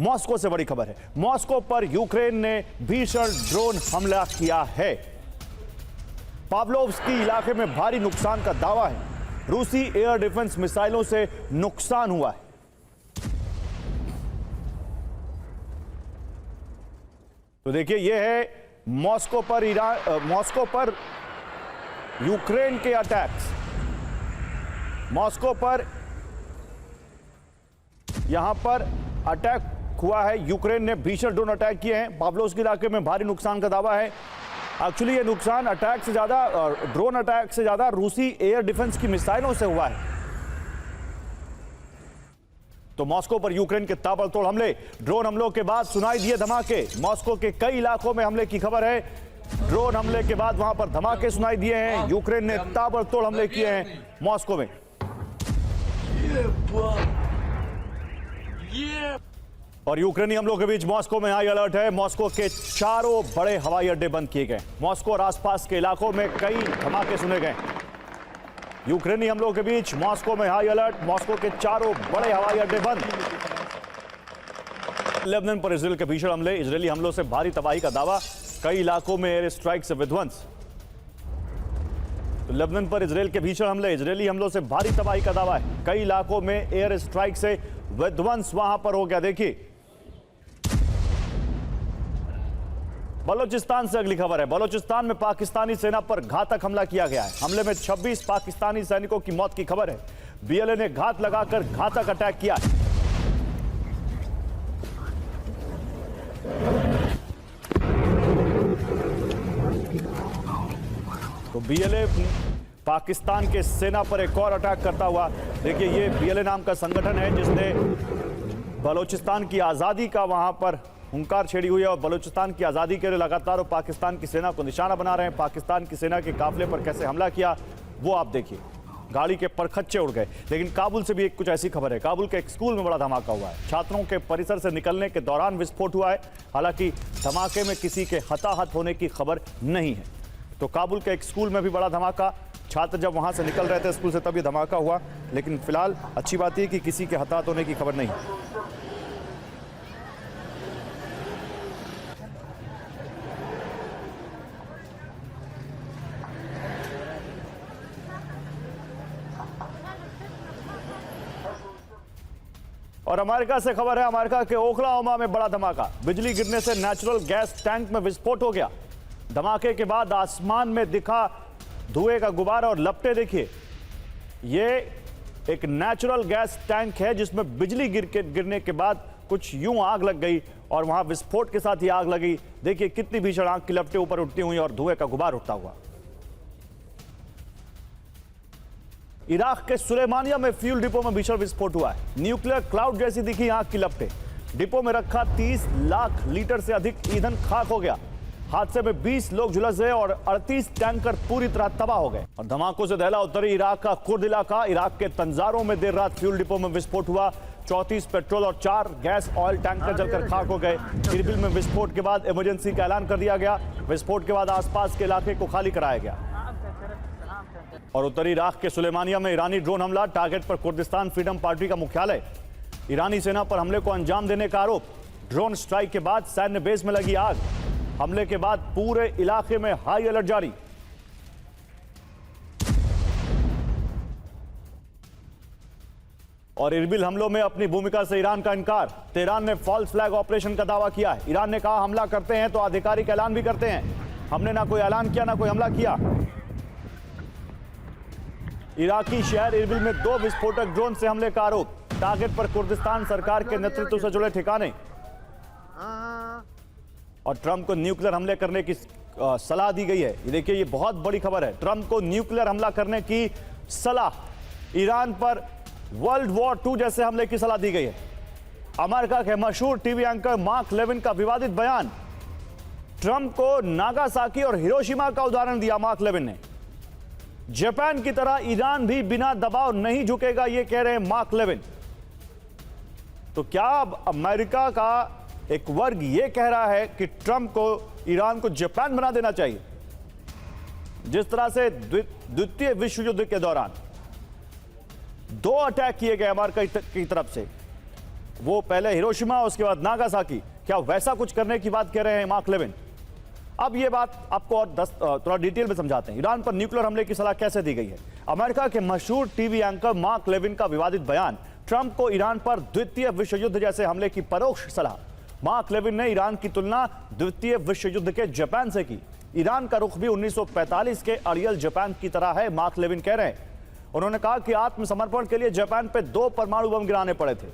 Moscow से बड़ी खबर है। मॉस्को पर यूक्रेन ने भीषण ड्रोन हमला किया है। पाव्लोव्स्की इलाके में भारी नुकसान का दावा है। रूसी एयर डिफेंस मिसाइलों से नुकसान हुआ है। तो देखिए, यह है मॉस्को पर यूक्रेन के अटैक्स। मॉस्को पर यहां पर अटैक हुआ है। यूक्रेन ने भीषण ड्रोन अटैक किए हैं। पाव्लोव्स्की इलाके में भारी नुकसान का दावा है। एक्चुअली ये नुकसान अटैक से ज्यादा, ड्रोन अटैक से ज्यादा रूसी एयर डिफेंस की मिसाइलों से हुआ है। तो मॉस्को पर यूक्रेन के ताबड़तोड़ हमले, ड्रोन हमलों के बाद सुनाई दिए धमाके। मॉस्को के कई इलाकों में हमले की खबर है। ड्रोन हमले के बाद वहां पर धमाके सुनाई दिए हैं। यूक्रेन ने ताबड़तोड़ हमले किए हैं मॉस्को में। और यूक्रेनी हमलों के बीच मॉस्को में हाई अलर्ट है। मॉस्को के चारों बड़े हवाई अड्डे बंद किए गए। मॉस्को और आसपास के इलाकों में कई धमाके सुने गए। यूक्रेनी हमलों के बीच मॉस्को में हाई अलर्ट। मॉस्को के चारों बड़े हवाई अड्डे बंद। लेबनान पर इजराइल के भीषण हमले, इजरायली हमलों से भारी तबाही का दावा। कई इलाकों में एयर स्ट्राइक से विध्वंस। तो लेबनान पर इजराइल के भीषण हमले, इजरायली हमलों से भारी तबाही का दावा है। कई इलाकों में एयर स्ट्राइक से विध्वंस वहां पर हो गया। देखिए, बलोचिस्तान से अगली खबर है। बलोचिस्तान में पाकिस्तानी सेना पर घातक हमला किया गया है। हमले में 26 पाकिस्तानी सैनिकों की मौत की खबर है। बीएलए ने घात लगाकर घातक अटैक किया है। तो बीएलए पाकिस्तान के सेना पर एक और अटैक करता हुआ, देखिए, ये बीएलए नाम का संगठन है जिसने बलोचिस्तान की आजादी का वहां पर हुंकार छेड़ी हुई है। और बलूचिस्तान की आज़ादी के लिए लगातार वो पाकिस्तान की सेना को निशाना बना रहे हैं। पाकिस्तान की सेना के काफिले पर कैसे हमला किया वो आप देखिए। गाड़ी के परखच्चे उड़ गए। लेकिन काबुल से भी एक कुछ ऐसी खबर है। काबुल के एक स्कूल में बड़ा धमाका हुआ है। छात्रों के परिसर से निकलने के दौरान विस्फोट हुआ है। हालांकि धमाके में किसी के हताहत होने की खबर नहीं है। तो काबुल के एक स्कूल में भी बड़ा धमाका। छात्र जब वहां से निकल रहे थे स्कूल से तभी धमाका हुआ। लेकिन फिलहाल अच्छी बात यह कि किसी के हताहत होने की खबर नहीं है। और अमेरिका से खबर है। अमेरिका के ओक्लाहोमा में बड़ा धमाका। बिजली गिरने से नेचुरल गैस टैंक में विस्फोट हो गया। धमाके के बाद आसमान में दिखा धुएं का गुब्बारा और लपटें देखिए। ये एक नेचुरल गैस टैंक है जिसमें बिजली गिरने के बाद कुछ यूं आग लग गई और वहां विस्फोट के साथ ही आग लगी। देखिए कितनी भीषण आग की लपटें ऊपर उठती हुई और धुएं का गुब्बार उठता हुआ। इराक के सुलेमानिया में फ्यूल डिपो में भीषण विस्फोट हुआ है। न्यूक्लियर क्लाउड जैसी दिखी आग की लपटें। डिपो में रखा 30 लाख लीटर से अधिक ईंधन खाक हो गया। हादसे में 20 लोग झुलस गए और 38 टैंकर पूरी तरह तबाह हो गए। और धमाकों से दहला उतरी इराक का कुर्द इलाका। इराक के तंजारों में देर रात फ्यूल डिपो में विस्फोट हुआ। 34 पेट्रोल और 4 गैस ऑयल टैंकर जलकर खाक हो गए। इरबिल में विस्फोट के बाद इमरजेंसी का ऐलान कर दिया गया। विस्फोट के बाद आसपास के इलाके को खाली कराया गया। और उत्तरी इराक के सुलेमानिया में ईरानी ड्रोन हमला। टारगेट पर कुर्दिस्तान फ्रीडम पार्टी का मुख्यालय। ईरानी सेना पर हमले को अंजाम देने का आरोप। ड्रोन स्ट्राइक के बाद सैन्य बेस में लगी आग। हमले के बाद पूरे इलाके में हाई अलर्ट जारी। और इरबिल हमलों में अपनी भूमिका से ईरान का इनकार। तेहरान ने फॉल्स फ्लैग ऑपरेशन का दावा किया है। ईरान ने कहा हमला करते हैं तो आधिकारिक ऐलान भी करते हैं। हमने ना कोई ऐलान किया ना कोई हमला किया। इराकी शहर इरबिल में 2 विस्फोटक ड्रोन से हमले का आरोप। टारगेट पर कुर्दिस्तान सरकार के नेतृत्व से जुड़े ठिकाने। और ट्रंप को न्यूक्लियर हमले करने की सलाह दी गई है। ये देखिए, ये बहुत बड़ी खबर है। ट्रंप को न्यूक्लियर हमला करने की सलाह। ईरान पर वर्ल्ड वॉर 2 जैसे हमले की सलाह दी गई है। अमेरिका के मशहूर टीवी एंकर मार्क लेविन का विवादित बयान। ट्रंप को नागासाकी और हिरोशिमा का उदाहरण दिया मार्क लेविन ने। जापान की तरह ईरान भी बिना दबाव नहीं झुकेगा, यह कह रहे हैं मार्क लेविन। तो क्या अमेरिका का एक वर्ग यह कह रहा है कि ट्रंप को ईरान को जापान बना देना चाहिए? जिस तरह से द्वितीय विश्व युद्ध के दौरान 2 अटैक किए गए अमेरिका की तरफ से, वो पहले हिरोशिमा, उसके बाद नागासाकी, क्या वैसा कुछ करने की बात कह रहे हैं मार्क लेविन? अब ये बात आपको और थोड़ा डिटेल में समझाते हैं। ईरान पर न्यूक्लियर हमले की सलाह कैसे दी गई है? अमेरिका के मशहूर टीवी एंकर मार्क लेविन का विवादित बयान, ट्रंप को ईरान पर द्वितीय विश्व युद्ध जैसे हमले की परोक्ष सलाह। मार्क लेविन ने ईरान की तुलना द्वितीय विश्व युद्ध के जापान से की। ईरान का रुख भी 1945 के अड़ियल जापान की तरह है, मार्क लेविन कह रहे हैं। उन्होंने कहा कि आत्मसमर्पण के लिए जापान पर 2 परमाणु बम गिराने पड़े थे।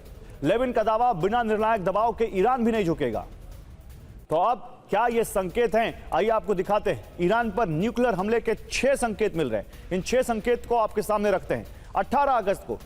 लेविन का दावा, बिना निर्णायक दबाव के ईरान भी नहीं झुकेगा। तो अब क्या ये संकेत हैं? आइए आपको दिखाते हैं। ईरान पर न्यूक्लियर हमले के 6 संकेत मिल रहे हैं। इन 6 संकेत को आपके सामने रखते हैं। 18 अगस्त को,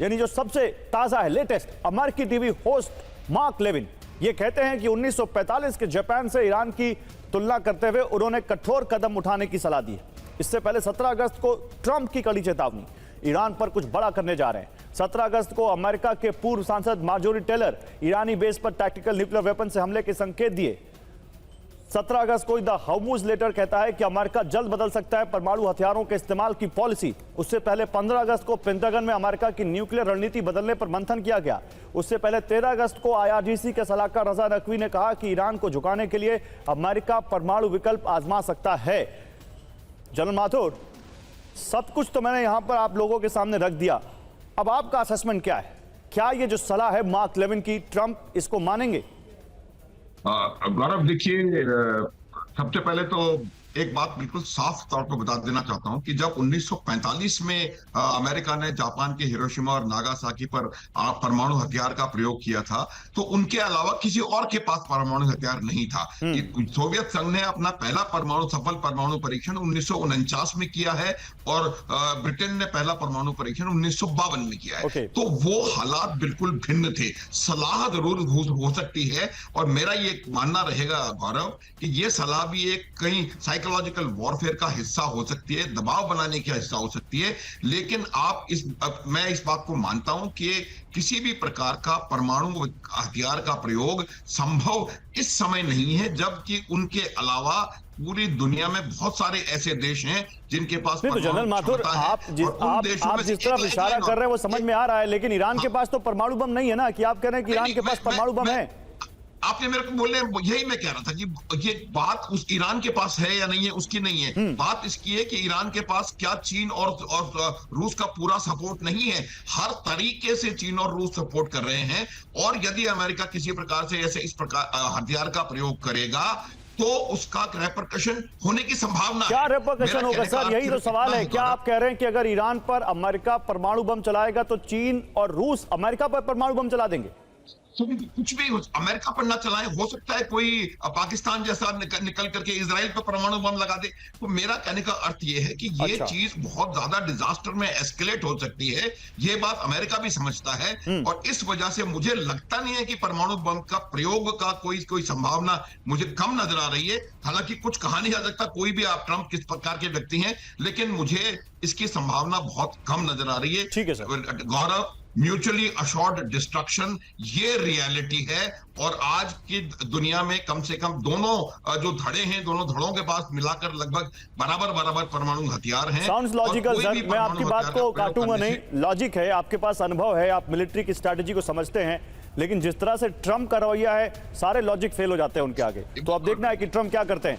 यानी जो सबसे ताजा है, लेटेस्ट, अमेरिकी टीवी होस्ट मार्क लेविन ये कहते हैं कि 1945 के जापान से ईरान की तुलना करते हुए उन्होंने कठोर कदम उठाने की सलाह दी है। इससे पहले 17 अगस्त को ट्रंप की कड़ी चेतावनी, ईरान पर कुछ बड़ा करने जा रहे हैं। 17 अगस्त को अमेरिका के पूर्व सांसद मार्जोरी टेलर ईरानी बेस पर टैक्टिकल न्यूक्लियर वेपन से हमले के संकेत दिए। 17 अगस्त को द हार्मूज लेटर कहता है कि अमेरिका जल्द बदल सकता है परमाणु हथियारों के इस्तेमाल की पॉलिसी। उससे पहले 15 अगस्त को पेंटागन में अमेरिका की न्यूक्लियर रणनीति बदलने पर मंथन किया गया। उससे पहले 13 अगस्त को IRGC के सलाहकार रजा नकवी ने कहा कि ईरान को झुकाने के लिए अमेरिका परमाणु विकल्प आजमा सकता है। जनरल माथुर, सब कुछ तो मैंने यहां पर आप लोगों के सामने रख दिया। अब आपका असेसमेंट क्या है? क्या ये जो सलाह है मार्क लेविन की, ट्रंप इसको मानेंगे? गौरव, देखिए, सबसे पहले तो एक बात बिल्कुल साफ तौर पर बता देना चाहता हूं कि जब 1945 में अमेरिका ने जापान के हिरोशिमा और नागासाकी पर परमाणु हथियार का प्रयोग किया था, तो उनके अलावा किसी और के पास परमाणु हथियार नहीं था। सोवियत संघ ने अपना पहला सफल परमाणु परीक्षण 1949 में किया है और ब्रिटेन ने पहला परमाणु परीक्षण 1952 में किया है। तो वो हालात बिल्कुल भिन्न थे। सलाह जरूर हो सकती है, और मेरा ये मानना रहेगा गौरव कि ये सलाह भी एक कहीं साइकोलॉजिकल वॉरफेयर का हिस्सा हो सकती है, दबाव बनाने का हिस्सा हो सकती है। लेकिन मैं इस बात को मानता हूं कि किसी भी प्रकार का परमाणु हथियार का प्रयोग संभव इस समय नहीं है, जबकि उनके अलावा पूरी दुनिया में बहुत सारे ऐसे देश हैं जिनके पास तो जनरल माथुर, आप जिस तरफ इशारा कर रहे हैं वो समझ में आ रहा है, लेकिन ईरान के पास तो परमाणु बम नहीं है ना, कि आप कह रहे हैं कि ईरान के पास परमाणु बम है। आपने मेरे को बोले, यही मैं कह रहा था कि ये बात उस ईरान के पास है या नहीं है उसकी नहीं है। बात इसकी है कि ईरान के पास क्या चीन और रूस का पूरा सपोर्ट नहीं है। हर तरीके से चीन और रूस सपोर्ट कर रहे हैं, और यदि अमेरिका किसी प्रकार से ऐसे इस प्रकार हथियार का प्रयोग करेगा तो उसका रेपरकशन होने की संभावना क्या रेपरकशन होगा सर? यही तो सवाल है। क्या आप कह रहे हैं कि अगर ईरान पर अमेरिका परमाणु बम चलाएगा तो चीन और रूस अमेरिका पर परमाणु बम चला देंगे? कुछ भी अमेरिका पर ना चलाएं, हो सकता है कोई पाकिस्तान जैसा निकल करके इजराइल पर परमाणु बम लगा दे। तो मेरा कहने का अर्थ यह है कि ये चीज बहुत ज्यादा डिजास्टर में एस्केलेट हो सकती है। ये बात अमेरिका भी समझता है, और इस वजह से मुझे लगता नहीं है कि परमाणु बम का प्रयोग का कोई संभावना मुझे कम नजर आ रही है। हालांकि कुछ कहा नहीं जा सकता, कोई भी आप ट्रंप किस प्रकार के व्यक्ति हैं, लेकिन मुझे इसकी संभावना बहुत कम नजर आ रही है। ठीक है सर। गौरव, म्यूचुअली अशोर्ड डिस्ट्रक्शन ये रियलिटी है, और आज की दुनिया में कम से कम दोनों जो धड़े हैं, दोनों धड़ों के पास मिलाकर लगभग बराबर परमाणु हथियार हैं। साउंड्स लॉजिकल सर, मैं आपकी बात को काटूंगा नहीं, लॉजिक है, आपके पास अनुभव है, आप मिलिट्री की स्ट्रैटेजी को समझते हैं, लेकिन जिस तरह से ट्रंप का रवैया है, सारे लॉजिक फेल हो जाते हैं उनके आगे। तो अब देखना है कि ट्रंप क्या करते हैं।